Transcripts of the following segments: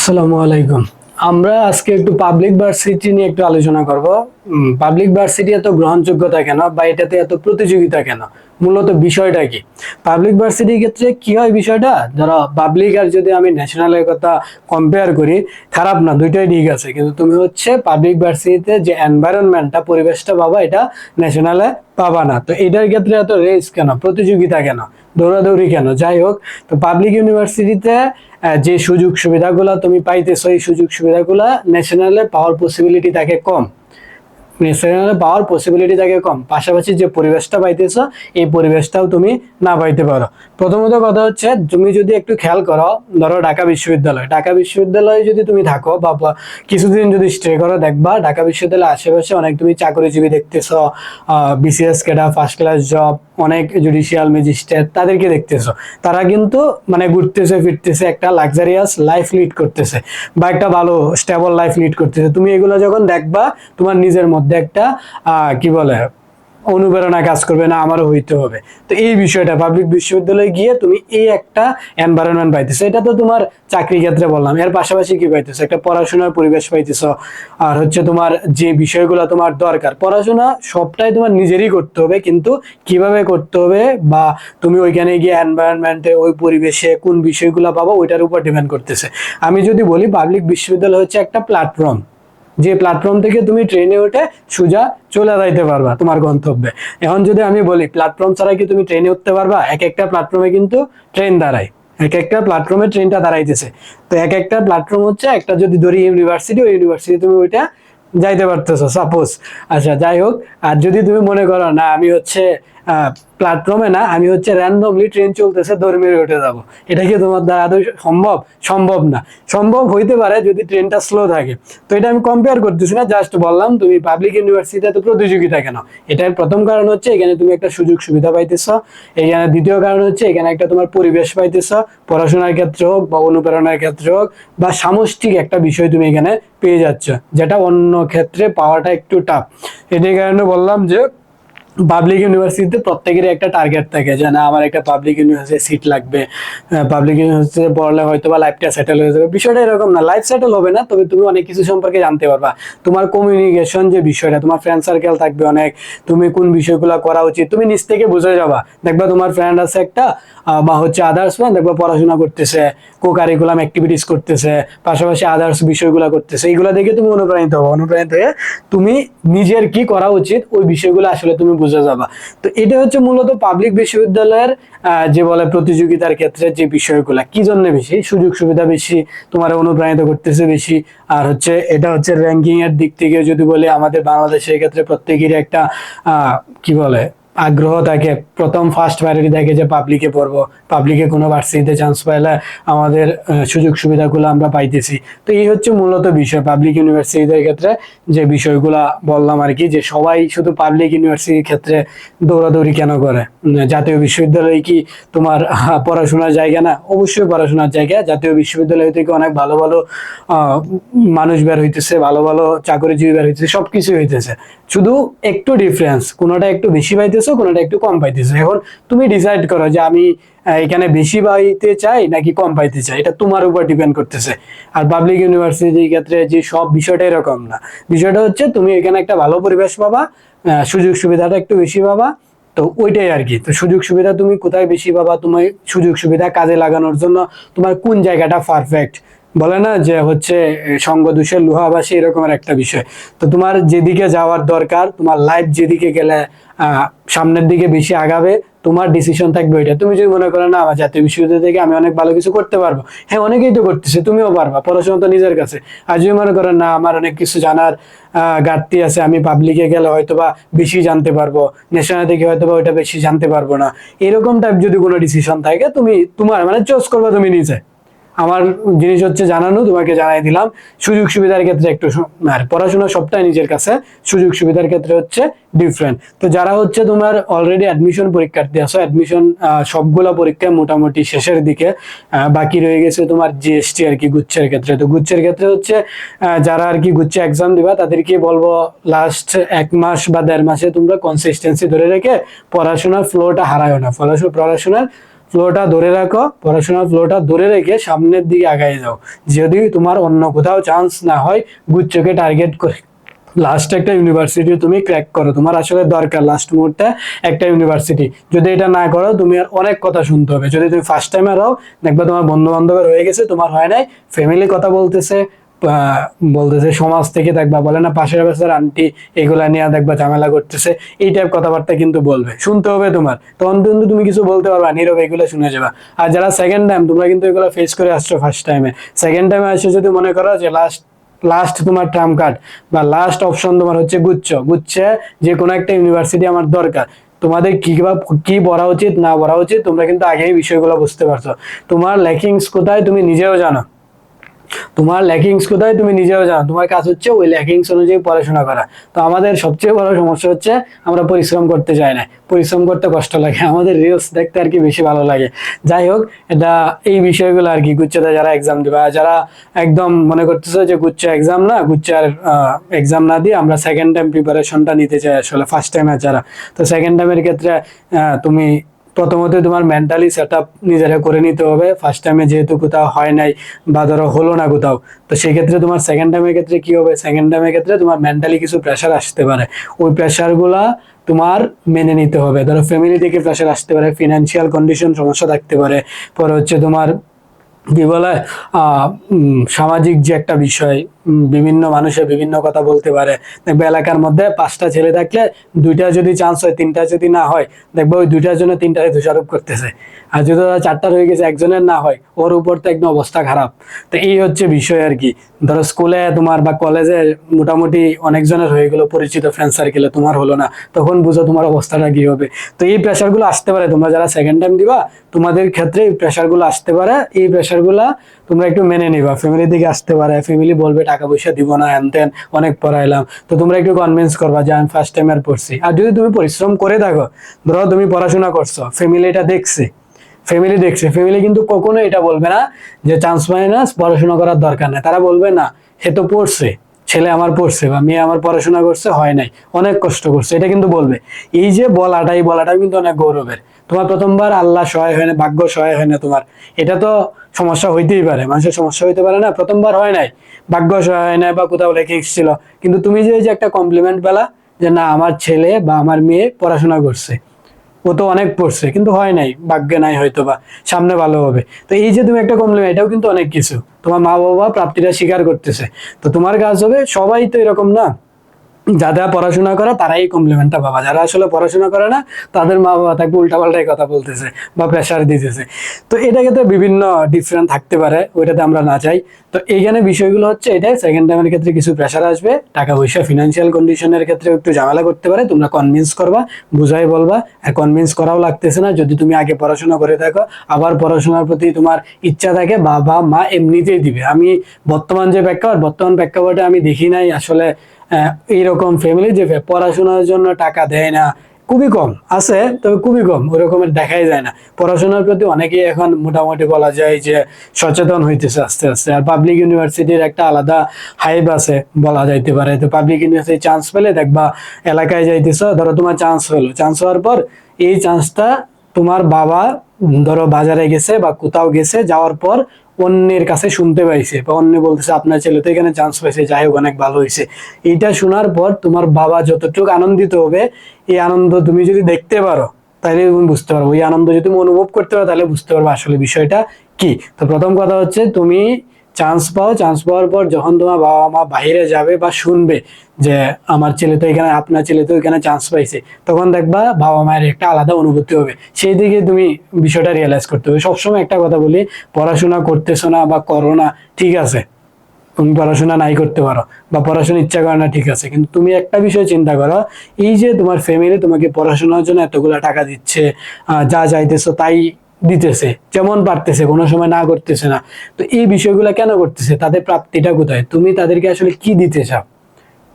আসসালামু আলাইকুম। আমরা আজকে একটু পাবলিক ভার্সিটি নিয়ে একটু আলোচনা করব। পাবলিক ভার্সিটি এত গ্রহণযোগ্যতা কেন বা এটাতে এত প্রতিযোগিতা কেন? মূলত বিষয়টা কি? পাবলিক ভার্সিটির ক্ষেত্রে কি হয় বিষয়টা? ধরো পাবলিক আর যদি আমি ন্যাশনালের কথা কম্পেয়ার করি, খারাপ না, দুইটাই ঠিক আছে। কিন্তু তুমি হচ্ছে পাবলিক ভার্সিটিতে যে এনভায়রনমেন্টটা, পরিবেশটা পাবা, এটা ন্যাশনালে পাবা না। তো এটার ক্ষেত্রে এত রেস কেন, প্রতিযোগিতা কেন, দৌড়াদৌড়ি কেন? যাই হোক, তো পাবলিক ইউনিভার্সিটিতে যে সুযোগ সুবিধাগুলো তুমি পাইতেছো, এই সুযোগ সুবিধাগুলো ন্যাশনালে পাওয়ার পসিবিলিটি থাকে কম। ন্যাশনালে পাওয়ার পসিবিলিটি থাকে কম, পাশাপাশি যে পরিবেশটা পাইতেছো এই পরিবেশটাও তুমি না পাইতে পারো। প্রথমত কথা হচ্ছে, তুমি যদি একটু খেয়াল করো, ধরো ঢাকা বিশ্ববিদ্যালয়ে যদি তুমি থাকো বা কিছুদিন যদি স্টে করো, দেখবা ঢাকা বিশ্ববিদ্যালয়ের আশেপাশে অনেক তুমি চাকরিজীবী দেখতেছো, BCS cadre, first class job, অনেক জুডিশিয়াল ম্যাজিস্ট্রেট, তাদেরকে দেখতেছো। তারা কিন্তু মানে ঘুরতেছে ফিরতেছে, একটা লাক্সারিয়াস লাইফ লিড করতেছে বা একটা ভালো স্টেবল লাইফ লিড করতেছে। তুমি এগুলো যখন দেখবা, তোমার নিজের মধ্যে একটা কি বলে অনুপ্রেরণা কাজ করবে, না আমারও হইতে হবে। তো এই বিষয়টা পাবলিক বিশ্ববিদ্যালয়ে গিয়ে তুমি এই একটা এনভায়রনমেন্ট পাইতেছো, এটা তো তোমার চাকরি ক্ষেত্রে বললাম। এর পাশাপাশি কি পাইতেছো? একটা পড়াশোনার পরিবেশ পাইতেছো। আর হচ্ছে তোমার যে বিষয়গুলো তোমার দরকার, পড়াশোনা সবটাই তোমার নিজেরই করতে হবে, কিন্তু কিভাবে করতে হবে বা তুমি ওইখানে গিয়ে এনভায়রনমেন্টে, ওই পরিবেশে কোন বিষয়গুলো পাবো, ওইটার উপর ডিপেন্ড করতেছে। আমি যদি বলি, পাবলিক বিশ্ববিদ্যালয় হচ্ছে একটা প্ল্যাটফর্ম, যে প্ল্যাটফর্ম থেকে তুমি ট্রেনে উঠে সোজা চলে যাইতে পারবা তোমার গন্তব্যে। এখন যদি আমি বলি, প্ল্যাটফর্ম ছাড়া কি তুমি ট্রেনে উঠতে পারবা? এক একটা প্ল্যাটফর্মে কিন্তু ট্রেন দাঁড়ায়, এক একটা প্ল্যাটফর্মে ট্রেনটা দাঁড়াইতেছে। তো এক একটা প্ল্যাটফর্ম হচ্ছে, একটা যদি ধরি ইউনিভার্সিটি, ওই ইউনিভার্সিটি তুমি ওইটা যাইতে পারতেছো সাপোজ। আচ্ছা, যাই হোক। আর যদি তুমি মনে করো না, আমি হচ্ছে প্ল্যাটফর্মে না, আমি হচ্ছে র্যান্ডমলি ট্রেন চলতেছে ধর্মীয় উঠে যাব, এটা কি তোমার দ্বারা আদৌ সম্ভব? সম্ভব না। সম্ভব হইতে পারে যদি ট্রেনটা স্লো থাকে। তো এটা আমি কম্পেয়ার করতেছি না, জাস্ট বললাম তুমি পাবলিক ইউনিভার্সিটিতে তো প্রতিযোগিতা কেন। এটার প্রথম কারণ হচ্ছে, এখানে তুমি একটা সুযোগ সুবিধা পাইতেছ। এখানে দ্বিতীয় কারণ হচ্ছে, এখানে একটা তোমার পরিবেশ পাইতেছ, পড়াশোনার ক্ষেত্রে হোক বা অনুপ্রেরণার ক্ষেত্রে হোক বা সামষ্টিক একটা বিষয় তুমি এখানে পেয়ে যাচ্ছ, যেটা অন্য ক্ষেত্রে পাওয়াটা একটু টাফ। এটার কারণে বললাম যে পাবলিক ইউনিভার্সিটিতে প্রত্যেকেরই একটা টার্গেট থাকে, যে না আমার একটা পাবলিক ইউনিভার্সিটি সিট লাগবে। পাবলিক ইউনিভার্সিটিতে পড়লে হয়তো বা লাইফটা সেটেল হয়ে যাবে। বিষয়টা এরকম না, লাইফ সেটেল হবে না, তবে তুমি অনেক কিছু সম্পর্কে জানতে পারবা। তোমার কমিউনিকেশন যে বিষয়টা, তোমার ফ্রেন্ড সার্কেল থাকবে অনেক, তুমি কোন বিষয়গুলো করা উচিত তুমি নিজ থেকে বুঝে যাবা। দেখবা তোমার ফ্রেন্ড আছে একটা, বা হচ্ছে আদার্স ফ্রেন্ড, দেখবা পড়াশোনা করতেছে, কো কারিকুলাম অ্যাক্টিভিটিস করতেছে, পাশাপাশি আদার্স বিষয়গুলো করতেছে। এইগুলো দেখে তুমি অনুপ্রাণিত হবো, অনুপ্রাণিত হয়ে তুমি নিজের কি করা উচিত ওই বিষয়গুলো আসলে তুমি বুঝে যাবা। তো এটা হচ্ছে মূলত পাবলিক বিশ্ববিদ্যালয়ের যে বলে প্রতিযোগিতার ক্ষেত্রে যে বিষয়গুলো কি জন্য বেশি, সুযোগ সুবিধা বেশি, তোমার অনুপ্রাণিত করতেছে বেশি। আর হচ্ছে এটা হচ্ছে র্যাঙ্কিং এর দিক থেকে যদি বলি, আমাদের বাংলাদেশের ক্ষেত্রে প্রত্যেকেরই একটা কি বলে আগ্রহ থাকে, প্রথম ফার্স্ট প্রায়োরিটি থাকে যে পাবলিকে পড়বো, পাবলিকে কোনো ভার্সিটিতে চান্স পাইলে আমাদের সুযোগ সুবিধাগুলো আমরা পাইতেছি। তো এই হচ্ছে মূলত বিষয় পাবলিক ইউনিভার্সিটির ক্ষেত্রে, যে বিষয়গুলা বললাম আর কি। যে সবাই শুধু পাবলিক ইউনিভার্সিটির ক্ষেত্রে দৌড়াদৌড়ি কেন করে? জাতীয় বিশ্ববিদ্যালয় কি তোমার পড়াশোনার জায়গা না? অবশ্যই পড়াশোনার জায়গা। জাতীয় বিশ্ববিদ্যালয় থেকে অনেক ভালো ভালো মানুষ বের হইতেছে, ভালো ভালো চাকরিজীবী বের হইতেছে, সবকিছু হইতেছে। শুধু একটু ডিফারেন্স, কোনোটা একটু বেশি পাইতেছো, কোনোটা একটু কম পাইতেছো। এখন তুমি ডিসাইড করো যে আমি এখানে বেশি পাইতে চাই নাকি কম পাইতে চাই, এটা তোমার উপর ডিপেন্ড করতেছে। আর পাবলিক ইউনিভার্সিটির ক্ষেত্রে যে সব বিষয়টা এরকম না। বিষয়টা হচ্ছে, তুমি এখানে একটা ভালো পরিবেশ পাবা, সুযোগ সুবিধাটা একটু বেশি পাবা। তো ওইটাই আর কি। তো সুযোগ সুবিধা তুমি কোথায় বেশি পাবা, তোমার সুযোগ সুবিধা কাজে লাগানোর জন্য তোমার কোন জায়গাটা পারফেক্ট, বলে না যে হচ্ছে সঙ্গ দোষের লোহাভাসী, এরকমের একটা বিষয়। তো তোমার যেদিকে যাওয়ার দরকার, তোমার লাইফ যেদিকে গেলে সামনের দিকে বেশি আগাবে, তোমার ডিসিশন থাকবে ওইটা। তুমি যদি মনে করো না আমার জাতীয় বিশ্ববিদ্যালয় থেকে আমি অনেক ভালো কিছু করতে পারবো, হ্যাঁ অনেকেই তো করতেছে, তুমিও পারবা, পড়াশোনা তো নিজের কাছে। আর যদি মনে করো না আমার অনেক কিছু জানার ঘাটতি আছে, আমি পাবলিকে গেলে হয়তো বা বেশি জানতে পারবো, ন্যাশনাল থেকে হয়তো বা ওইটা বেশি জানতে পারবো না, এরকম টাইপ যদি কোনো ডিসিশন থাকে, তুমি তোমার মানে চয়েস করবা তুমি নিজে। আমার জিনিস হচ্ছে জানানো, তোমাকে জানাই দিলাম। সুযোগ সুবিধার ক্ষেত্রে একটু আর পড়াশোনা সবটাই নিজের কাছে, সুযোগ সুবিধার ক্ষেত্রে হচ্ছে ডিফারেন্ট। তো যারা হচ্ছে তোমার অলরেডি অ্যাডমিশন পরীক্ষার্থী আছো, অ্যাডমিশন সবগুলা পরীক্ষা মোটামুটি শেষের দিকে, বাকি রয়ে গেছে তোমার জিএসটি আর কি, গুচ্ছের ক্ষেত্রে। তো গুচ্ছের ক্ষেত্রে হচ্ছে যারা আর কি গুচ্ছে এক্সাম দিবা, তাদেরকে বলবো লাস্ট 1 মাস বা 1.5 মাসে তোমরা কনসিস্টেন্সি ধরে রেখে পড়াশোনার ফ্লোটা হারায়ও না, পড়াশোনার ফ্লোটা ধরে রাখো, পড়াশোনার ফ্লোটা ধরে রেখে সামনের দিকে আগায় যাও। যদি তোমার অন্য কোথাও চান্স না হয়, গুচ্ছকে টার্গেট করে লাস্ট একটা ইউনিভার্সিটি তুমি ক্র্যাক করো। তোমার আসলে দরকার লাস্ট মুহূর্তে একটা ইউনিভার্সিটি। যদি এটা না করো, তুমি আর অনেক কথা শুনতে হবে। যদি তুমি ফার্স্ট টাইমে হও, দেখবে তোমার বন্ধু বান্ধবের হয়ে গেছে, তোমার হয় নাই, ফ্যামিলি কথা বলতেছে, বলতেছে সমাজ থেকে দেখবা বলে না পাশের বাসার আন্টি, এগুলা নিয়ে দেখবা ঝামেলা করতেছে, এই টাইপ কথাবার্তা কিন্তু বলবে, শুনতে হবে তোমার। তখন কিন্তু তুমি কিছু বলতে পারবা, নীরবে এগুলো শুনে যাবা। আর যারা সেকেন্ড টাইম, তোমরা কিন্তু এগুলো ফেস করে আসছো ফার্স্ট টাইমে, সেকেন্ড টাইমে আসে যদি মনে করো যে লাস্ট লাস্ট তোমার ট্রাম্প কার্ড বা লাস্ট অপশন তোমার হচ্ছে গুচ্ছে যে কোনো একটা ইউনিভার্সিটি আমার দরকার, তোমাদের কি পড়া উচিত না পড়া উচিত তোমরা কিন্তু আগেই বিষয়গুলো বুঝতে পারছো। তোমার ল্যাকিংস কোথায় তুমি নিজেও জানো, তোমার ল্যাকিংস কোথায় তুমি নিজেও জানো। তোমার কাজ হচ্ছে ওই ল্যাকিংস অনুযায়ী পড়াশোনা করা। তো আমাদের সবচেয়ে বড় সমস্যা হচ্ছে আমরা পরিশ্রম করতে চাই না, পরিশ্রম করতে কষ্ট লাগে, আমাদের রিলস দেখতে আর কি বেশি ভালো লাগে। যাই হোক, এটা এই বিষয়গুলো আর কি গুচ্ছতে যারা এক্সাম দিবা, যারা একদম মনে করতেছে যে গুচ্ছ এক্সাম না, গুচ্ছের এক্সাম না দিয়ে আমরা সেকেন্ড টাইম প্রিপারেশনটা নিতে চাই আসলে ফার্স্ট টাইমে যারা। তো সেকেন্ড টাইমের ক্ষেত্রে তুমি প্রথমত তোমার মেন্টালি সেট আপ নিজেরা করে নিতে হবে। ফার্স্ট টাইমে যেহেতু কোথাও হয় নাই বা ধরো হলো না কোথাও, তো সেই ক্ষেত্রে তোমার সেকেন্ড টাইমের ক্ষেত্রে কি হবে, সেকেন্ড টাইমের ক্ষেত্রে তোমার মেন্টালি কিছু প্রেশার আসতে পারে। ওই প্রেশারগুলা তোমার মেনে নিতে হবে। ধরো ফ্যামিলি থেকে প্রেশার আসতে পারে, ফিনান্সিয়াল কন্ডিশন সমস্যা থাকতে পারে, পরে হচ্ছে তোমার কি বলে সামাজিক যে একটা বিষয়, বিভিন্ন মানুষের বিভিন্ন কথা বলতে পারে। দেখবে এলাকার মধ্যে 5টা ছেলে থাকলে 2টা যদি চান্স হয়, 3টা যদি না হয়, দেখবে ওই 2টার জন্য 3টারে দোষারোপ করতেছে। আর যদি 4টার হয়ে গেছে, একজনের না হয়, ওর উপর তো একদম অবস্থা খারাপ। তো এই হচ্ছে বিষয় আর কি। ধরো স্কুলে তোমার বা কলেজে মোটামুটি অনেকজনের হয়ে গেলো পরিচিত ফ্রেন্ড সার্কেলে, তোমার হলো না, তখন বুঝো তোমার অবস্থাটা কি হবে। তো এই প্রেশারগুলো আসতে পারে, তোমরা যারা সেকেন্ড টাইম দিবা তোমাদের ক্ষেত্রে এই প্রেশারগুলো আসতে পারে। এই প্রেশারগুলা তোমরা একটু মেনে নিবা। ফ্যামিলি থেকে আসতে পারে, ফ্যামিলি বলবে টাকা পয়সা দিব না, হ্যান ত্যান, অনেক পড়াইলাম। তো তোমরা একটু কনভিন্স করবা যে আমি ফার্স্ট টাইম আর পড়ছি। আর যদি তুমি পরিশ্রম করে থাকো, ধরো তুমি পড়াশোনা করছো, ফ্যামিলি এটা দেখছে, ফ্যামিলি কিন্তু কখনো এটা বলবে না যে চান্স পায় না, পড়াশোনা করার দরকার নেই। তারা বলবে না, সে তো পড়ছে, ছেলে আমার পড়ছে বা মেয়ে আমার পড়াশোনা করছে, হয় নাই, অনেক কষ্ট করছে, এটা কিন্তু বলবে। এই যে বলাটা কিন্তু অনেক গৌরবের। তোমার প্রথমবার আল্লাহ সহায় হয় না, ভাগ্য সহায় হয় না তোমার, এটা তো সমস্যা হইতেই পারে, মানুষের সমস্যা হইতে পারে না, প্রথমবার হয় নাই, ভাগ্য সহায় হয় না বা কোথাও লেখে ছিল, কিন্তু তুমি যে এই যে একটা কমপ্লিমেন্ট পেলা যে না আমার ছেলে বা আমার মেয়ে পড়াশোনা করছে, ও তো অনেক পড়ছে কিন্তু হয় নাই, ভাগ্যে নাই হয়তো বা সামনে ভালো হবে। তো এই যে তুমি একটা কমপ্লিমেন্ট, এটাও কিন্তু অনেক কিছু, তোমার মা বাবা প্রাপ্তিটা স্বীকার করতেছে। তো তোমার কাজ হবে, সবাই তো এরকম না, যারা পড়াশোনা করে তারাই কমপ্লিমেন্টটা পাবা, যারা আসলে পড়াশোনা করে না তাদের মা বাবা তাকে উল্টাপাল্টাই কথা বলতেছে বা প্রেশার দিতেছে। তো এটা ক্ষেত্রে বিভিন্ন ডিফারেন্ট থাকতে পারে, ওইটাতে আমরা না চাই। তো এইখানে বিষয়গুলো হচ্ছে এটাই, সেকেন্ড টাইমের ক্ষেত্রে কিছু প্রেশার আসবে, টাকা পয়সা ফিনান্সিয়াল কন্ডিশনের ক্ষেত্রে একটু ঝামেলা করতে পারে, তোমরা কনভিন্স করবা, বুঝাই বলবা। আর কনভিন্স করাও লাগতেছে না, যদি তুমি আগে পড়াশোনা করে থাকো, আবার পড়াশোনার প্রতি তোমার ইচ্ছা থাকে, বাবা মা এমনিতেই দিবে। আমি বর্তমান প্রেক্ষাপটে আমি দেখি নাই আসলে এইরকম ফ্যামিলি যে পড়াশোনার জন্য টাকা দেয় না, খুবই কম আছে, তবে খুবই কম, ওই রকমের দেখাই যায় না। পড়াশোনার প্রতি অনেকেই এখন মোটামুটি বলা যায় যে সচেতন হইতেছে আস্তে আস্তে। আর পাবলিক ইউনিভার্সিটির একটা আলাদা হাইপ আছে বলা যাইতে পারে। তো পাবলিক ইউনিভার্সিটি চান্স পেলে দেখবা এলাকায় যাইতেছো, ধরো তোমার চান্স হলো, চান্স হওয়ার পর এই চান্সটা তোমার বাবা ধরো বাজারে গেছে বা কোথাও গেছে, যাওয়ার পর অন্যের কাছে শুনতে পাইছে বা অন্য বলতেছে আপনার ছেলে তো এখানে চান্স পাইছে, যাই হোক অনেক ভালো হয়েছে। এইটা শোনার পর তোমার বাবা যতটুকু আনন্দিত হবে, এই আনন্দ তুমি যদি দেখতে পারো তাহলে তুমি বুঝতে পারবো, ওই আনন্দ যদি তুমি অনুভব করতে পারো তাহলে বুঝতে পারবো আসলে বিষয়টা কি। তো প্রথম কথা হচ্ছে তুমি চান্স পাও, চান্স পাওয়ার পর যখন তোমার বাবা মা বাইরে যাবে বা শুনবে যে আমার ছেলে তো এখানে, আপনার ছেলে তো এখানে চান্স পাইছে, তখন দেখবা বাবা মায়ের একটা আলাদা অনুভূতি হবে। সেই দিকে তুমি বিষয়টা রিয়েলাইজ করতে হবে। সবসময় একটা কথা বলি, পড়াশোনা করতেছো না বা করো না, ঠিক আছে, তুমি পড়াশোনা নাই করতে পারো বা পড়াশোনা ইচ্ছা করে না, ঠিক আছে, কিন্তু তুমি একটা বিষয় চিন্তা করো, এই যে তোমার ফ্যামিলি তোমাকে পড়াশোনার জন্য এতগুলা টাকা দিচ্ছে, যা চাইতেছো তাই দিতেছে, যেমন পারতেছে, কোনো সময় না করতেছে না, তো এই বিষয়গুলো কেন করতেছে, তাদের প্রাপ্তিটা কোথায়, তুমি তাদেরকে আসলে কি দিতে চাও,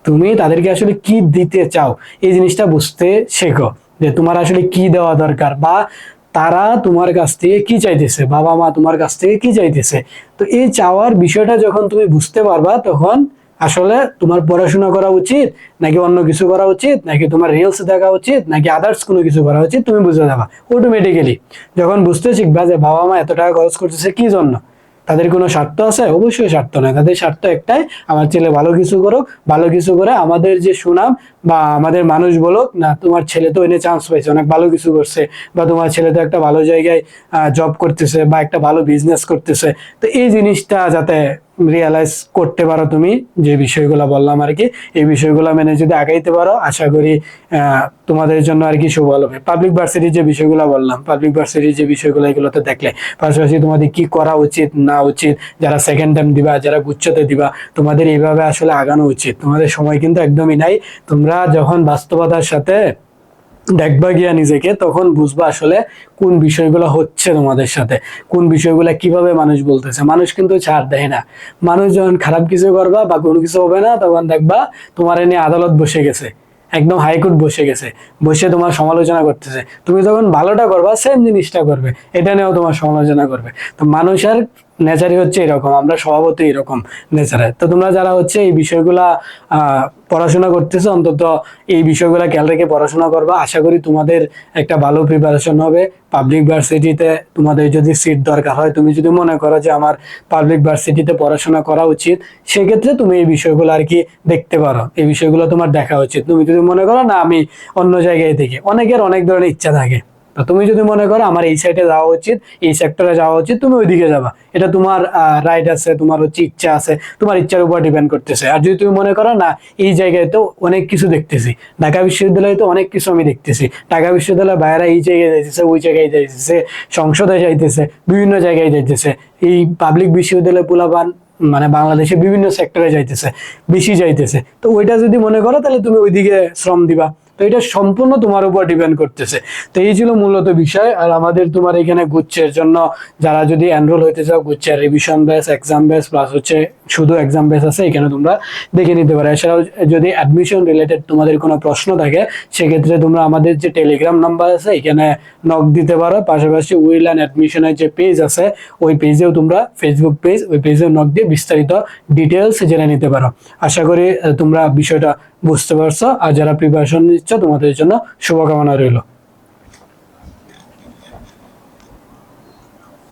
তুমি তাদেরকে আসলে কি দিতে চাও, এই জিনিসটা বুঝতে শেখো যে তোমার আসলে কি দেওয়া দরকার, বা তারা তোমার কাছ থেকে কি চাইতেছে, বাবা মা তোমার কাছ থেকে কি চাইতেছে। তো এই চাওয়ার বিষয়টা যখন তুমি বুঝতে পারবা, তখন আসলে তোমার পড়াশোনা করা উচিত নাকি অন্য কিছু করা উচিত, নাকি তোমার রিলস দেখা উচিত, নাকি আদার্স কোনো কিছু করা উচিত, তুমি বুঝে যাবা অটোমেটিক্যালি। যখন বুঝতে শিখবা যে বাবা মা এত টাকা খরচ করতেছে কি জন্য, তাদের কোনো স্বার্থ আছে? অবশ্যই স্বার্থ নয়, তাদের স্বার্থ একটাই, আমার ছেলে ভালো কিছু করুক, ভালো কিছু করে আমাদের যে সুনাম বা আমাদের মানুষ বলুক না তোমার ছেলে তো এনে চান্স পাইছে, অনেক ভালো কিছু করছে, বা তোমার ছেলে তো একটা ভালো জায়গায় জব করতেছে বা একটা ভালো বিজনেস করতেছে। তো এই জিনিসটা যাতে রিয়ালাইজ করতে পারো তুমি, যে বিষয়গুলো বললাম আর কি, এই বিষয়গুলো মেনে যদি আগাইতে পারো আশা করি তোমাদের জন্য আর কি শুভ হবে। পাবলিক ভার্সিটির যে বিষয়গুলো বললাম, পাবলিক ভার্সিটির যে বিষয়গুলো এগুলোতে দেখলে পাশাপাশি তোমাদের কি করা উচিত না উচিত, যারা সেকেন্ড টাইম দিবা, যারা গুচ্ছতে দিবা, তোমাদের এইভাবে আসলে আগানো উচিত। তোমাদের সময় কিন্তু একদমই নাই। তোমরা যখন বাস্তবতার সাথে দেখবা গিয়া নিজেকে, তখন বুঝবা আসলে কোন বিষয়গুলো হচ্ছে তোমাদের সাথে, কোন বিষয়গুলো কিভাবে মানুষ বলতেছে। মানুষ কিন্তু ছাড় দেয় না। মানুষ যখন খারাপ কিছু করবা বা কোনো কিছু হবে না, তখন দেখবা তোমার নিয়ে আদালত বসে গেছে, একদম হাইকোর্ট বসে গেছে, বসে তোমার সমালোচনা করতেছে। তুমি যখন ভালোটা করবা সেম জিনিসটা করবে, এটা নিয়েও তোমার সমালোচনা করবে। তো মানুষের নেচারই হচ্ছে এরকম, আমরা স্বভাবতই এরকম নেচারের। তো তোমরা যারা হচ্ছে এই বিষয়গুলা পড়াশোনা করতেছো, অন্তত এই বিষয়গুলা খেয়াল রেখে পড়াশোনা করবা। আশা করি তোমাদের একটা ভালো প্রিপারেশন হবে। পাবলিক ভার্সিটিতে তোমাদের যদি সিট দরকার হয়, তুমি যদি মনে করো যে আমার পাবলিক ভার্সিটিতে পড়াশোনা করা উচিত, সেক্ষেত্রে তুমি এই বিষয়গুলো আর কি দেখতে পারো, এই বিষয়গুলো তোমার দেখা উচিত। তুমি যদি মনে করো না আমি অন্য জায়গায় থেকে, অনেকের অনেক ধরনের ইচ্ছা থাকে, তো তুমি যদি মনে করো আমার এই সাইডে যাওয়া উচিত, এই সেক্টরে যাওয়া উচিত, তুমি ওইদিকে যাবা, এটা তোমার রাইট আছে, তোমার হচ্ছে ইচ্ছা আছে, তোমার ইচ্ছার উপর ডিপেন্ড করতেছে। আর যদি তুমি মনে করো না এই জায়গায় তো অনেক কিছু দেখতেছি, ঢাকা বিশ্ববিদ্যালয়ে তো অনেক কিছু আমি দেখতেছি, ঢাকা বিশ্ববিদ্যালয়ের বাইরে এই জায়গায় যাইতেছে, ওই জায়গায় যাইতেছে, সংসদে যাইতেছে, বিভিন্ন জায়গায় যাইতেছে, এই পাবলিক বিশ্ববিদ্যালয় পোলাপান মানে বাংলাদেশে বিভিন্ন সেক্টরে যাইতেছে, বেশি যাইতেছে, তো ওইটা যদি মনে করো তাহলে তুমি ওইদিকে শ্রম দিবা। তো এটা সম্পূর্ণ তোমার উপর ডিপেন্ড করতেছে। তো এই ছিল মূলত বিষয়। আর আমাদের তোমার এখানে গুচ্ছের জন্য যারা যদি এনরোল হইতে চাও, গুচ্ছের revision base, exam base plus হচ্ছে শুধু এক্সাম বেস আছে, এখানে তোমরা দেখে নিতে পারো। এছাড়াও যদি অ্যাডমিশন রিলেটেড তোমাদের কোনো প্রশ্ন থাকে, সেক্ষেত্রে তোমরা আমাদের যে টেলিগ্রাম নাম্বার আছে এখানে নক দিতে পারো। পাশাপাশি উইল অ্যান্ড অ্যাডমিশনের যে পেজ আছে, ওই পেজেও তোমরা, ফেসবুক পেজ, ওই পেজেও নক দিয়ে বিস্তারিত ডিটেলস জেনে নিতে পারো। আশা করি তোমরা বিষয়টা বুঝতে পারছো। আর যারা প্রিপারেশন নিচ্ছ তোমাদের জন্য শুভকামনা রইল।